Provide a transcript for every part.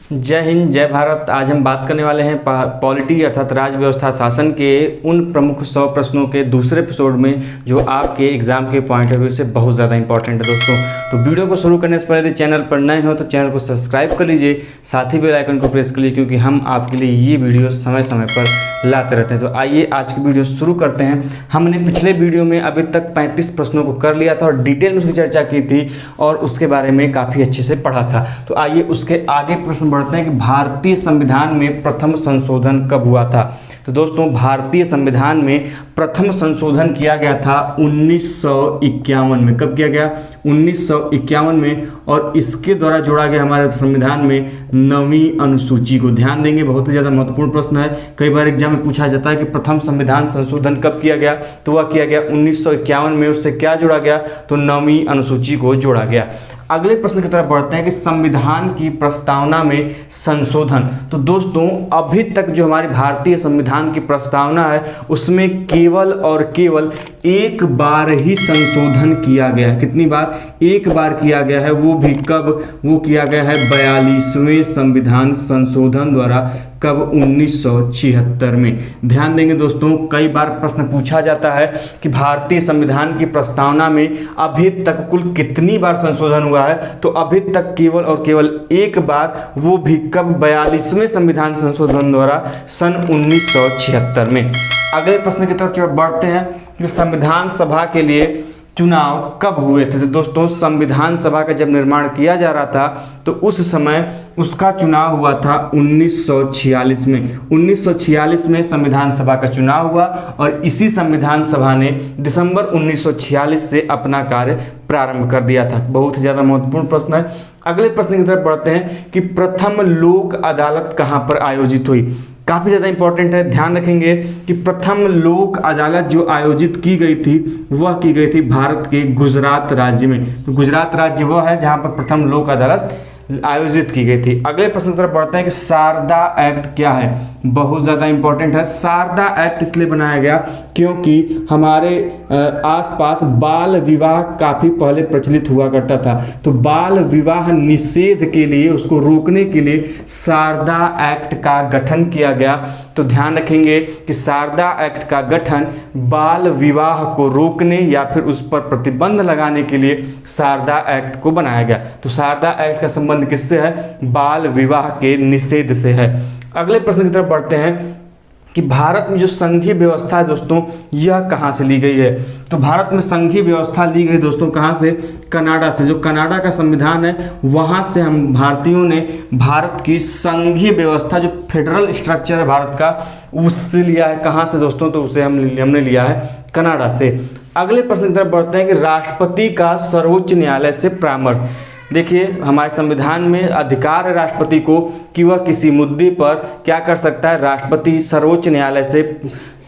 जय हिंद, जय भारत। आज हम बात करने वाले हैं पॉलिटी अर्थात राज व्यवस्था शासन के उन प्रमुख 100 प्रश्नों के दूसरे एपिसोड में जो आपके एग्जाम के पॉइंट ऑफ व्यू से बहुत ज़्यादा इंपॉर्टेंट है दोस्तों। तो वीडियो को शुरू करने से पहले यदि चैनल पर नए हो तो चैनल को सब्सक्राइब कर लीजिए, साथ ही बेल आइकन को प्रेस कर लीजिए क्योंकि हम आपके लिए ये वीडियो समय समय पर लाते रहते हैं। तो आइए आज की वीडियो शुरू करते हैं। हमने पिछले वीडियो में अभी तक 35 प्रश्नों को कर लिया था और डिटेल में उसकी चर्चा की थी और उसके बारे में काफ़ी अच्छे से पढ़ा था। तो आइए उसके आगे प्रश्न बढ़ते हैं कि भारतीय संविधान में प्रथम संशोधन कब हुआ था। तो दोस्तों, भारतीय संविधान में प्रथम संशोधन किया गया था 1951 में। कब किया गया? 1951 में। और इसके द्वारा जोड़ा गया हमारे संविधान में 9वीं अनुसूची को। ध्यान देंगे, बहुत ही ज़्यादा महत्वपूर्ण प्रश्न है। कई बार एग्जाम में पूछा जाता है कि प्रथम संविधान संशोधन कब किया गया, तो वह किया गया 1951 में। उससे क्या जोड़ा गया? तो 9वीं अनुसूची को जोड़ा गया। अगले प्रश्न की तरफ बढ़ते हैं कि संविधान की प्रस्तावना में संशोधन। तो दोस्तों, अभी तक जो हमारी भारतीय संविधान की प्रस्तावना है उसमें केवल और केवल एक बार ही संशोधन किया गया है। कितनी बार? एक बार किया गया है। वो भी कब? वो किया गया है 42वें संविधान संशोधन द्वारा। कब? 1976 में। ध्यान देंगे दोस्तों, कई बार प्रश्न पूछा जाता है कि भारतीय संविधान की प्रस्तावना में अभी तक कुल कितनी बार संशोधन हुआ है, तो अभी तक केवल और केवल एक बार, वो भी कब? 42वें संविधान संशोधन द्वारा सन 1976 में। अगले प्रश्न की तरफ बढ़ते हैं कि संविधान सभा के लिए चुनाव कब हुए थे। तो दोस्तों, संविधान सभा का जब निर्माण किया जा रहा था तो उस समय उसका चुनाव हुआ था 1946 में। 1946 में संविधान सभा का चुनाव हुआ और इसी संविधान सभा ने दिसंबर 1946 से अपना कार्य प्रारंभ कर दिया था। बहुत ज़्यादा महत्वपूर्ण प्रश्न है। अगले प्रश्न की तरफ बढ़ते हैं कि प्रथम लोक अदालत कहाँ पर आयोजित हुई। काफ़ी ज़्यादा इंपॉर्टेंट है। ध्यान रखेंगे कि प्रथम लोक अदालत जो आयोजित की गई थी वह की गई थी भारत के गुजरात राज्य में। तो गुजरात राज्य वह है जहां पर प्रथम लोक अदालत आयोजित की गई थी। अगले प्रश्न की तरफ बढ़ते हैं कि शारदा एक्ट क्या है। बहुत ज़्यादा इंपॉर्टेंट है। शारदा एक्ट इसलिए बनाया गया क्योंकि हमारे आसपास बाल विवाह काफ़ी पहले प्रचलित हुआ करता था। तो बाल विवाह निषेध के लिए, उसको रोकने के लिए शारदा एक्ट का गठन किया गया। तो ध्यान रखेंगे कि शारदा एक्ट का गठन बाल विवाह को रोकने या फिर उस पर प्रतिबंध लगाने के लिए शारदा एक्ट को बनाया गया। तो शारदा एक्ट का संबंध किससे है? बाल विवाह के निषेध से है। अगले प्रश्न की तरफ बढ़ते हैं कि भारत में जो संघीय व्यवस्था है दोस्तों, यह कहाँ से ली गई है। तो भारत में संघीय व्यवस्था ली गई दोस्तों कहाँ से? कनाडा से। जो कनाडा का संविधान है वहाँ से हम भारतीयों ने भारत की संघीय व्यवस्था, जो फेडरल स्ट्रक्चर है भारत का, उससे लिया है। कहाँ से दोस्तों? तो उसे हमने लिया है कनाडा से। अगले प्रश्न की तरफ बढ़ते हैं कि राष्ट्रपति का सर्वोच्च न्यायालय से परामर्श। देखिए, हमारे संविधान में अधिकार है राष्ट्रपति को कि वह किसी मुद्दे पर क्या कर सकता है? राष्ट्रपति सर्वोच्च न्यायालय से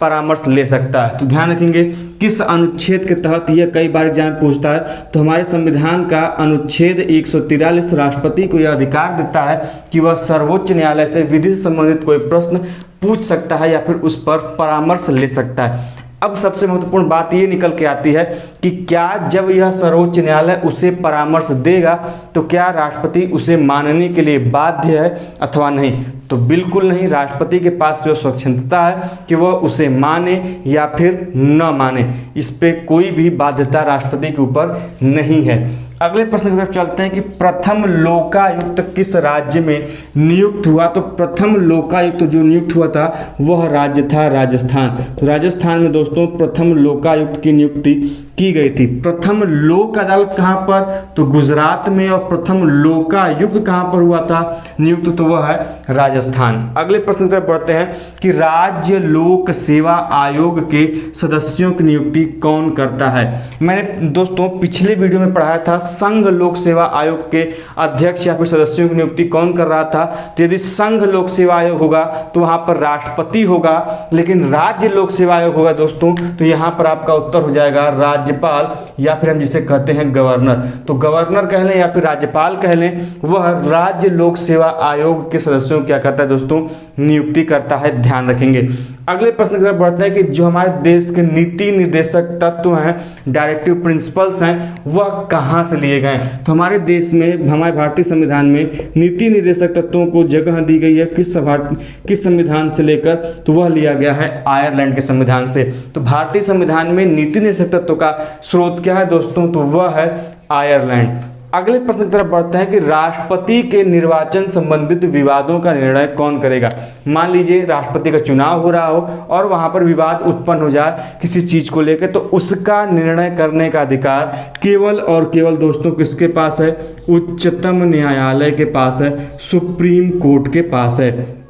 परामर्श ले सकता है। तो ध्यान रखेंगे किस अनुच्छेद के तहत यह कई बार एग्जाम पूछता है। तो हमारे संविधान का अनुच्छेद 143 राष्ट्रपति को यह अधिकार देता है कि वह सर्वोच्च न्यायालय से विधि से संबंधित कोई प्रश्न पूछ सकता है या फिर उस पर परामर्श ले सकता है। अब सबसे महत्वपूर्ण बात ये निकल के आती है कि क्या जब यह सर्वोच्च न्यायालय उसे परामर्श देगा तो क्या राष्ट्रपति उसे मानने के लिए बाध्य है अथवा नहीं? तो बिल्कुल नहीं। राष्ट्रपति के पास जो स्वतंत्रता है कि वह उसे माने या फिर न माने, इस पे कोई भी बाध्यता राष्ट्रपति के ऊपर नहीं है। अगले प्रश्न की तरफ चलते हैं कि प्रथम लोकायुक्त किस राज्य में नियुक्त हुआ। तो प्रथम लोकायुक्त जो नियुक्त हुआ था वह राज्य था राजस्थान। तो राजस्थान में दोस्तों प्रथम लोकायुक्त की नियुक्ति की गई थी। प्रथम लोक अदालत कहाँ पर? तो गुजरात में। और प्रथम लोकायुक्त कहाँ पर हुआ था नियुक्त? तो वह है राजस्थान। अगले प्रश्न की तरफ बढ़ते हैं कि राज्य लोक सेवा आयोग के सदस्यों की नियुक्ति कौन करता है। मैंने दोस्तों पिछले वीडियो में पढ़ाया था संघ लोक सेवा आयोग के अध्यक्ष या फिर सदस्यों की नियुक्ति कौन कर रहा था। तो यदि संघ लोक सेवा आयोग होगा तो वहां पर राष्ट्रपति होगा, लेकिन राज्य लोक सेवा आयोग होगा दोस्तों तो यहां पर आपका उत्तर हो जाएगा राज्यपाल या फिर हम जिसे कहते हैं गवर्नर। तो गवर्नर कह लें या फिर राज्यपाल कह लें, वह राज्य लोक सेवा आयोग के सदस्यों क्या करता है दोस्तों? नियुक्ति करता है। ध्यान रखेंगे। अगले प्रश्न की तरफ बढ़ते हैं कि जो हमारे देश के नीति निर्देशक तत्व हैं, डायरेक्टिव प्रिंसिपल्स हैं, वह कहाँ से लिए गए। तो हमारे देश में, हमारे भारतीय संविधान में नीति निर्देशक तत्वों को जगह दी गई है किस संविधान से लेकर, तो वह लिया गया है आयरलैंड के संविधान से। तो भारतीय संविधान में नीति निर्देशक तत्व का स्रोत क्या है दोस्तों, तो वह है आयरलैंड। अगले प्रश्न की तरफ बढ़ते हैं कि राष्ट्रपति के निर्वाचन संबंधित विवादों का निर्णय कौन करेगा। मान लीजिए राष्ट्रपति का चुनाव हो रहा हो और वहां पर विवाद उत्पन्न हो जाए किसी चीज को लेकर, तो उसका निर्णय करने का अधिकार केवल और केवल दोस्तों किसके पास है, उच्चतम न्यायालय के पास है, सुप्रीम कोर्ट के पास है।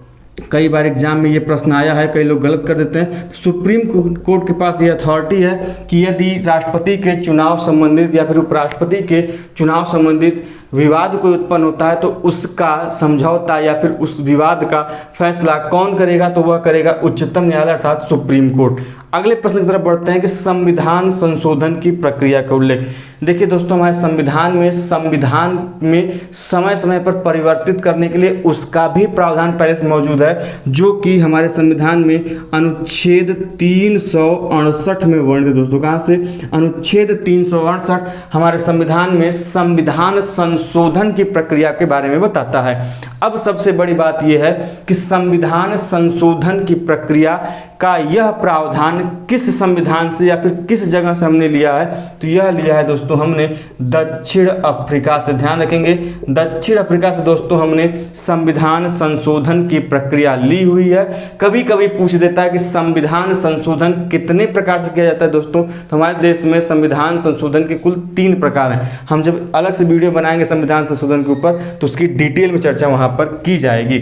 कई बार एग्जाम में ये प्रश्न आया है, कई लोग गलत कर देते हैं। सुप्रीम कोर्ट के पास ये अथॉरिटी है कि यदि राष्ट्रपति के चुनाव संबंधित या फिर उपराष्ट्रपति के चुनाव संबंधित विवाद कोई उत्पन्न होता है तो उसका समझौता या फिर उस विवाद का फैसला कौन करेगा, तो वह करेगा उच्चतम न्यायालय अर्थात सुप्रीम कोर्ट। अगले प्रश्न की तरफ बढ़ते हैं कि संविधान संशोधन की प्रक्रिया का उल्लेख। देखिए दोस्तों, हमारे संविधान में समय समय पर परिवर्तित करने के लिए उसका भी प्रावधान पहले से मौजूद है, जो कि हमारे संविधान में अनुच्छेद 368 में वर्णित है। दोस्तों कहाँ से, अनुच्छेद 368 हमारे संविधान में संविधान संशोधन की प्रक्रिया के बारे में बताता है। अब सबसे बड़ी बात यह है कि संविधान संशोधन की प्रक्रिया का यह प्रावधान किस संविधान से या फिर किस जगह से हमने लिया है, तो यह लिया है दोस्तों हमने दक्षिण अफ्रीका से। ध्यान रखेंगे, दक्षिण अफ्रीका से दोस्तों हमने संविधान संशोधन की प्रक्रिया ली हुई है। कभी कभी पूछ देता है कि संविधान संशोधन कितने प्रकार से किया जाता है दोस्तों, तो हमारे देश में संविधान संशोधन के कुल 3 प्रकार हैं। हम जब अलग से वीडियो बनाएंगे संविधान संशोधन के ऊपर तो उसकी डिटेल में चर्चा वहां पर की जाएगी।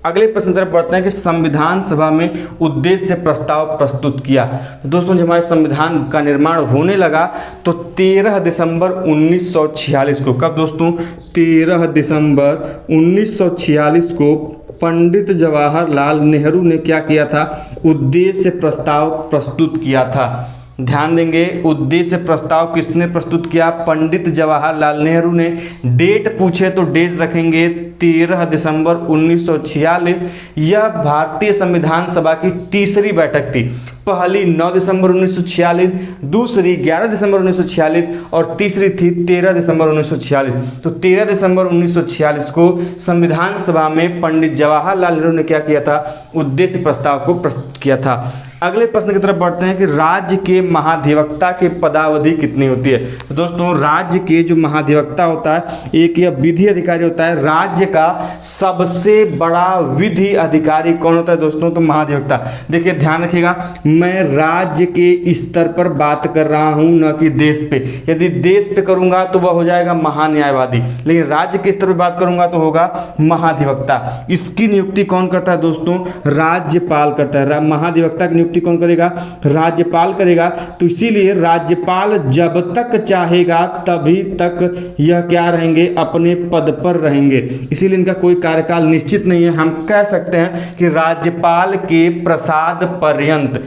अगले प्रश्न तरफ बढ़ते हैं कि संविधान सभा में उद्देश्य प्रस्ताव प्रस्तुत किया। तो दोस्तों जब हमारे संविधान का निर्माण होने लगा तो 13 दिसंबर 1946 को, कब दोस्तों, 13 दिसंबर 1946 को पंडित जवाहरलाल नेहरू ने क्या किया था, उद्देश्य प्रस्ताव प्रस्तुत किया था। ध्यान देंगे, उद्देश्य प्रस्ताव किसने प्रस्तुत किया, पंडित जवाहरलाल नेहरू ने। डेट पूछे तो डेट रखेंगे 13 दिसंबर 1946। यह भारतीय संविधान सभा की तीसरी बैठक थी। पहली 9 दिसंबर 1946, दूसरी 11 दिसंबर 1946 और तीसरी थी 13 दिसंबर 1946। तो 13 दिसंबर 1946 को संविधान सभा में पंडित जवाहरलाल नेहरू ने क्या किया था, उद्देश्य प्रस्ताव को प्रस्तुत किया था। अगले प्रश्न की तरफ बढ़ते हैं कि राज्य के महाधिवक्ता की पदावधि कितनी होती है। तो दोस्तों राज्य के जो महाधिवक्ता होता है, एक यह विधि अधिकारी होता है। राज्य का सबसे बड़ा विधि अधिकारी कौन होता है दोस्तों, तो महाधिवक्ता। देखिए ध्यान रखिएगा, मैं राज्य के स्तर पर बात कर रहा हूं, न कि देश पे। यदि देश पे करूंगा तो वह हो जाएगा महान्यायवादी, लेकिन राज्य के स्तर पर बात करूंगा तो होगा महाधिवक्ता। इसकी नियुक्ति कौन करता है दोस्तों, राज्यपाल करता है। महाधिवक्ता की नियुक्ति कौन करेगा, राज्यपाल करेगा। तो इसीलिए राज्यपाल जब तक चाहेगा तभी तक यह क्या रहेंगे, अपने पद पर रहेंगे। इसीलिए इनका कोई कार्यकाल निश्चित नहीं है। हम कह सकते हैं कि राज्यपाल के प्रसाद पर्यंत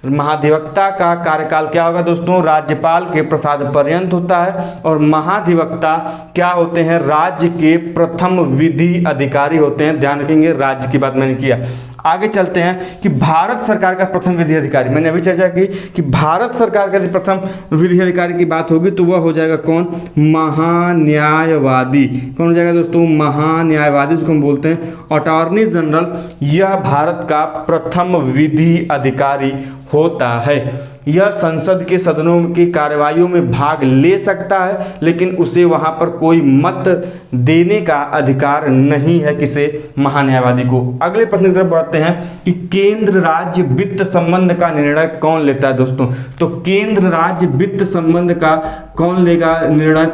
महाधिवक्ता का कार्यकाल क्या होगा दोस्तों, राज्यपाल के प्रसाद पर्यंत होता है। और महाधिवक्ता क्या होते हैं, राज्य के प्रथम विधि अधिकारी होते हैं। ध्यान रखेंगे, राज्य की बात मैंने किया। आगे चलते हैं कि भारत सरकार का प्रथम विधि अधिकारी, मैंने अभी चर्चा की कि भारत सरकार का प्रथम विधि अधिकारी की बात होगी तो वह हो जाएगा कौन, महान्यायवादी। कौन हो जाएगा दोस्तों, महान्यायवादी, जिसको हम बोलते हैं अटॉर्नी जनरल। यह भारत का प्रथम विधि अधिकारी होता है। यह संसद के सदनों की कार्यवाहियों में भाग ले सकता है, लेकिन उसे वहां पर कोई मत देने का अधिकार नहीं है किसे, महान्यायवादी को। अगले प्रश्न की तरफ बढ़ते हैं कि केंद्र राज्य वित्त संबंध का निर्णय कौन लेता है दोस्तों। तो केंद्र राज्य वित्त संबंध का कौन लेगा निर्णय,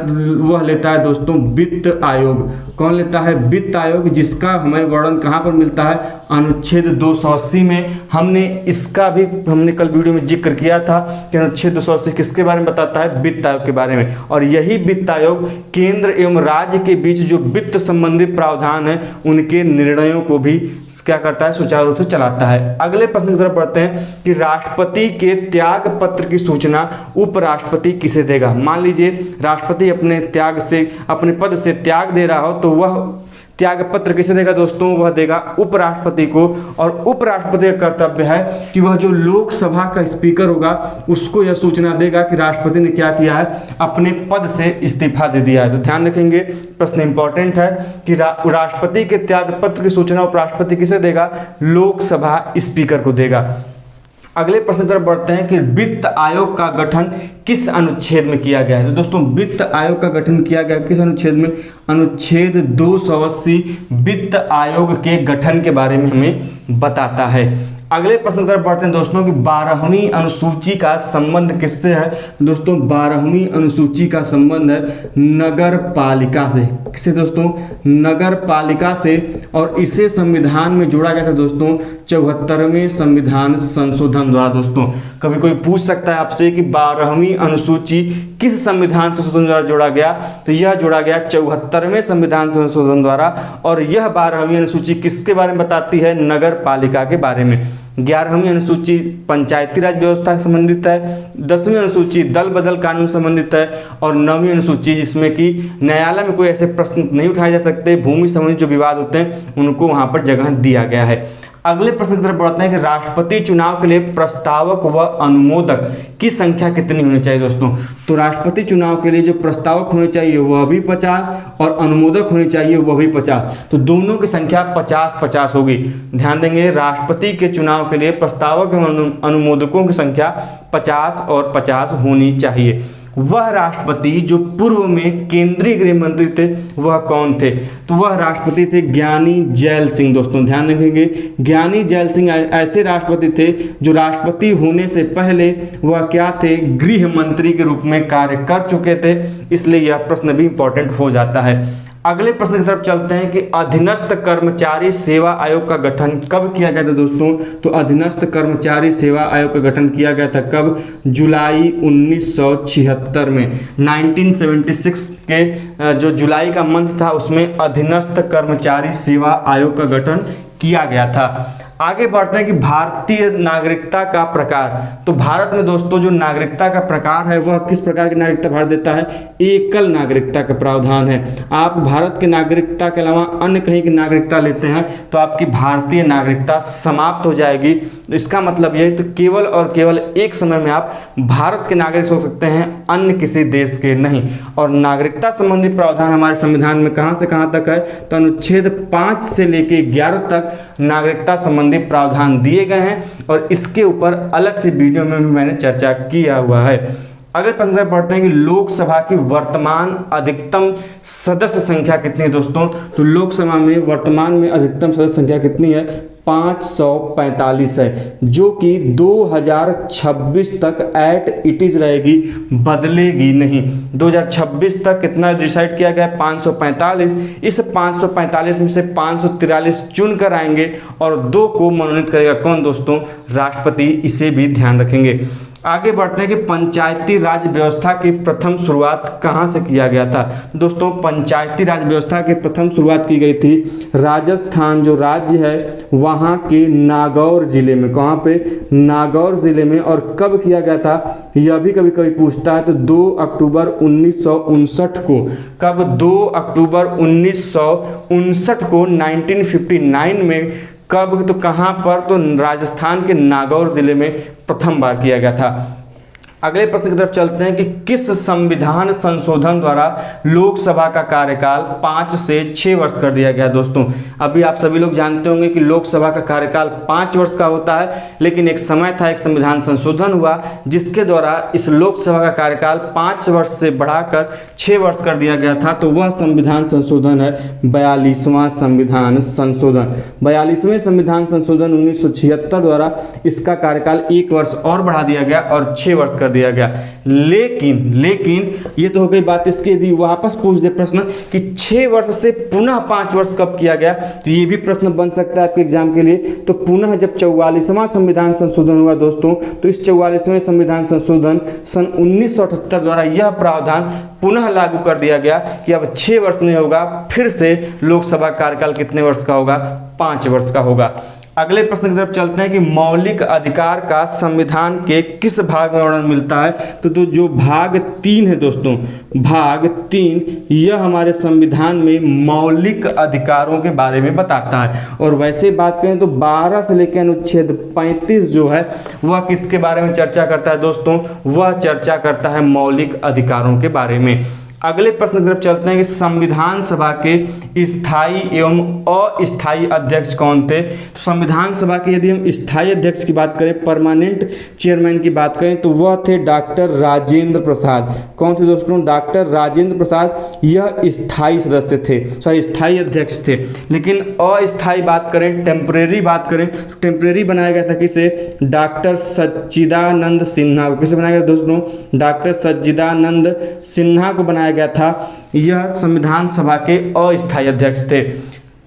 वह लेता है दोस्तों वित्त आयोग। कौन लेता है, वित्त आयोग, जिसका हमें वर्णन कहां पर मिलता है, अनुच्छेद 280 में। हमने इसका भी कल वीडियो में जिक्र किया था कि अनुच्छेद 280 किसके बारे में बताता है, वित्त आयोग के बारे में। और यही वित्त आयोग केंद्र एवं राज्य के बीच जो वित्त संबंधी प्रावधान है उनके निर्णयों को भी क्या करता है, सुचारू रूप से चलाता है। अगले प्रश्न की तरफ बढ़ते हैं कि राष्ट्रपति के त्याग पत्र की सूचना उपराष्ट्रपति किसे देगा। मान लीजिए राष्ट्रपति अपने पद से त्याग दे रहा हो तो वह त्यागपत्र किसे देगा दोस्तों, वह देगा उपराष्ट्रपति को। और उपराष्ट्रपति का कर्तव्य है कि वह जो लोकसभा का स्पीकर होगा उसको यह सूचना देगा कि राष्ट्रपति ने क्या किया है, अपने पद से इस्तीफा दे दिया है। तो ध्यान रखेंगे, प्रश्न इंपॉर्टेंट है कि राष्ट्रपति के त्यागपत्र की सूचना उपराष्ट्रपति किसे देगा, लोकसभा स्पीकर को देगा। अगले प्रश्न की तरफ बढ़ते हैं कि वित्त आयोग का गठन किस अनुच्छेद में किया गया है। तो दोस्तों वित्त आयोग का गठन किया गया किस अनुच्छेद में, अनुच्छेद 280 वित्त आयोग के गठन के बारे में हमें बताता है। अगले प्रश्न की तरफ बढ़ते हैं दोस्तों कि 12वीं अनुसूची का संबंध किससे है। दोस्तों 12वीं अनुसूची का संबंध है नगर पालिका से। किससे दोस्तों, नगर पालिका से। और इसे संविधान में जोड़ा गया था दोस्तों 74वें संविधान संशोधन द्वारा। दोस्तों कभी कोई पूछ सकता है आपसे कि 12वीं अनुसूची किस संविधान संशोधन द्वारा जोड़ा गया, तो यह जोड़ा गया 74वें संविधान संशोधन द्वारा। और यह 12वीं अनुसूची किसके बारे में बताती है, नगर पालिका के बारे में। 11वीं अनुसूची पंचायती राज व्यवस्था से संबंधित है। 10वीं अनुसूची दल बदल कानून संबंधित है। और 9वीं अनुसूची जिसमें कि न्यायालय में कोई ऐसे प्रश्न नहीं उठाए जा सकते, भूमि संबंधित जो विवाद होते हैं उनको वहां पर जगह दिया गया है। अगले प्रश्न की तरफ बढ़ते हैं कि राष्ट्रपति चुनाव के लिए प्रस्तावक व अनुमोदक की संख्या कितनी होनी चाहिए। दोस्तों तो राष्ट्रपति चुनाव के लिए जो प्रस्तावक होने चाहिए वह भी 50 और अनुमोदक होने चाहिए वह भी 50। तो दोनों की संख्या 50-50 होगी। ध्यान देंगे, राष्ट्रपति के चुनाव के लिए प्रस्तावक एवं अनुमोदकों की संख्या 50 और 50 होनी चाहिए। वह राष्ट्रपति जो पूर्व में केंद्रीय गृह मंत्री थे वह कौन थे, तो वह राष्ट्रपति थे ज्ञानी जैल सिंह। दोस्तों ध्यान रखेंगे, ज्ञानी जैल सिंह ऐसे राष्ट्रपति थे जो राष्ट्रपति होने से पहले वह क्या थे, गृह मंत्री के रूप में कार्य कर चुके थे। इसलिए यह प्रश्न भी इंपॉर्टेंट हो जाता है। अगले प्रश्न की तरफ चलते हैं कि अधीनस्थ कर्मचारी सेवा आयोग का गठन कब किया गया था। दोस्तों तो अधीनस्थ कर्मचारी सेवा आयोग का गठन किया गया था कब, जुलाई 1976 में। 1976 के जो जुलाई का मंथ था उसमें अधीनस्थ कर्मचारी सेवा आयोग का गठन किया गया था। आगे बढ़ते हैं कि भारतीय नागरिकता का प्रकार। तो भारत में दोस्तों जो नागरिकता का प्रकार है वह किस प्रकार की नागरिकता भारत देता है, एकल नागरिकता का प्रावधान है। आप भारत के नागरिकता के अलावा अन्य कहीं की नागरिकता लेते हैं तो आपकी भारतीय नागरिकता समाप्त हो जाएगी। तो इसका मतलब यह है तो केवल और केवल एक समय में आप भारत के नागरिक हो सकते हैं, अन्य किसी देश के नहीं। और नागरिकता संबंधी प्रावधान हमारे संविधान में कहां से कहां तक है, तो अनुच्छेद 5 से लेकर 11 तक नागरिकता संबंधी प्रावधान दिए गए हैं। और इसके ऊपर अलग से वीडियो में भी मैंने चर्चा किया हुआ है। अगले प्रश्न बढ़ते हैं कि लोकसभा की वर्तमान अधिकतम सदस्य संख्या कितनी है। दोस्तों तो लोकसभा में वर्तमान में अधिकतम सदस्य संख्या कितनी है, 545 है, जो कि 2026 तक एट इट इज रहेगी, बदलेगी नहीं। 2026 तक कितना डिसाइड किया गया है, 545। इस 545 में से 543 चुन कर आएंगे और 2 को मनोनीत करेगा कौन दोस्तों, राष्ट्रपति। इसे भी ध्यान रखेंगे। आगे बढ़ते हैं कि पंचायती राज व्यवस्था की प्रथम शुरुआत कहाँ से किया गया था। दोस्तों पंचायती राज व्यवस्था की प्रथम शुरुआत की गई थी राजस्थान जो राज्य है वहाँ के नागौर जिले में। कहाँ पे, नागौर जिले में। और कब किया गया था यह भी कभी कभी पूछता है, तो 2 अक्टूबर 1959 को। कब, 2 अक्टूबर 1959 को 1959 में। कब, तो कहाँ पर, तो राजस्थान के नागौर जिले में प्रथम बार किया गया था। अगले प्रश्न की तरफ चलते हैं कि किस संविधान संशोधन द्वारा लोकसभा का कार्यकाल 5 से 6 वर्ष कर दिया गया। दोस्तों अभी आप सभी लोग जानते होंगे कि लोकसभा का कार्यकाल 5 वर्ष का होता है, लेकिन एक समय था, एक संविधान संशोधन हुआ जिसके द्वारा इस लोकसभा का कार्यकाल 5 वर्ष से बढ़ाकर 6 वर्ष कर दिया गया था। तो वह संविधान संशोधन है 42वां संविधान संशोधन। 42वें संविधान संशोधन 1976 द्वारा इसका कार्यकाल 1 वर्ष और बढ़ा दिया गया और 6 वर्ष कर दिया गया। लेकिन ये तो हो गई बात। इसके यदि वापस पूछ दे प्रश्न कि 6 वर्ष से पुनः 5 वर्ष कब किया गया, तो ये भी प्रश्न बन सकता है आपके एग्जाम के लिए। तो पुनः जब 44वां संविधान संशोधन हुआ दोस्तों, तो इस 44वें संविधान संशोधन सन 1978 द्वारा यह प्रावधान पुनः लागू कर दिया गया कि अब 6 वर्ष नहीं होगा, फिर से लोकसभा कार्यकाल कितने वर्ष का होगा, 5 वर्ष का होगा। अगले प्रश्न की तरफ चलते हैं कि मौलिक अधिकार का संविधान के किस भाग में वर्णन मिलता है। तो जो भाग 3 है दोस्तों, भाग 3 यह हमारे संविधान में मौलिक अधिकारों के बारे में बताता है। और वैसे बात करें तो 12 से लेकर अनुच्छेद 35 जो है वह किसके बारे में चर्चा करता है दोस्तों, वह चर्चा करता है मौलिक अधिकारों के बारे में। अगले प्रश्न की तरफ चलते हैं कि संविधान सभा के स्थायी एवं अस्थायी अध्यक्ष कौन थे। तो संविधान सभा के यदि हम स्थायी अध्यक्ष की बात करें, परमानेंट चेयरमैन की बात करें, तो वह थे डॉक्टर राजेंद्र प्रसाद। कौन थे दोस्तों, डॉक्टर राजेंद्र प्रसाद। यह स्थायी सदस्य थे, सॉरी स्थायी अध्यक्ष थे। लेकिन अस्थायी बात करें, टेम्परेरी बात करें, तो टेम्परेरी बनाया गया था किसे, डॉक्टर सच्चिदानंद सिन्हा को। किसे बनाया गया दोस्तों, डॉक्टर सच्चिदानंद सिन्हा को बनाया गया था। यह संविधान सभा के अस्थायी अध्यक्ष थे।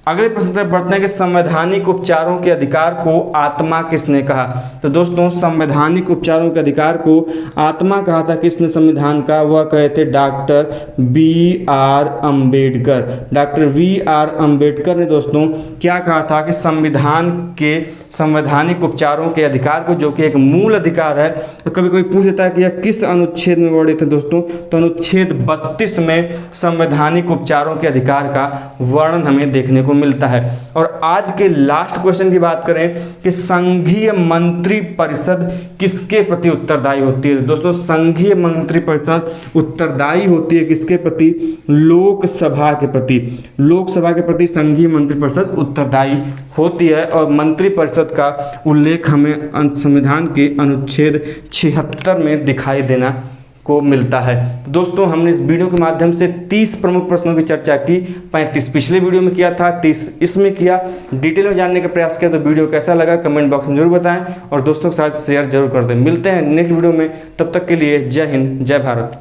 अगले प्रश्न तरफ बढ़ते हैं कि संवैधानिक उपचारों के अधिकार को आत्मा किसने कहा। तो दोस्तों संवैधानिक उपचारों के अधिकार को आत्मा कहा था किसने संविधान का, वह कहे थे doctor BR Ambedkar. Doctor BR Ambedkar ने दोस्तों क्या कहा था कि संविधान के संवैधानिक उपचारों के अधिकार को, जो कि एक मूल अधिकार है, तो कभी कोई पूछ लेता है कि यह किस अनुच्छेद में वर्णित है दोस्तों, तो अनुच्छेद 32 में संवैधानिक उपचारों के अधिकार का वर्णन हमें देखने को मिलता है। और आज के लास्ट क्वेश्चन की बात करें कि संघीय मंत्री परिषद किसके प्रति उत्तरदायी होती है। दोस्तों संघीय मंत्री परिषद उत्तरदायी होती है किसके प्रति, लोकसभा के प्रति। लोकसभा के प्रति संघीय मंत्री परिषद उत्तरदायी होती है। और मंत्री परिषद का उल्लेख हमें संविधान के अनुच्छेद 76 में दिखाई देना को मिलता है। तो दोस्तों हमने इस वीडियो के माध्यम से 30 प्रमुख प्रश्नों की चर्चा की। 35 पिछले वीडियो में किया था, 30 इसमें किया। डिटेल में जानने का प्रयास किया। तो वीडियो कैसा लगा कमेंट बॉक्स में जरूर बताएं और दोस्तों के साथ शेयर जरूर कर दें। मिलते हैं नेक्स्ट वीडियो में, तब तक के लिए जय हिंद जय भारत।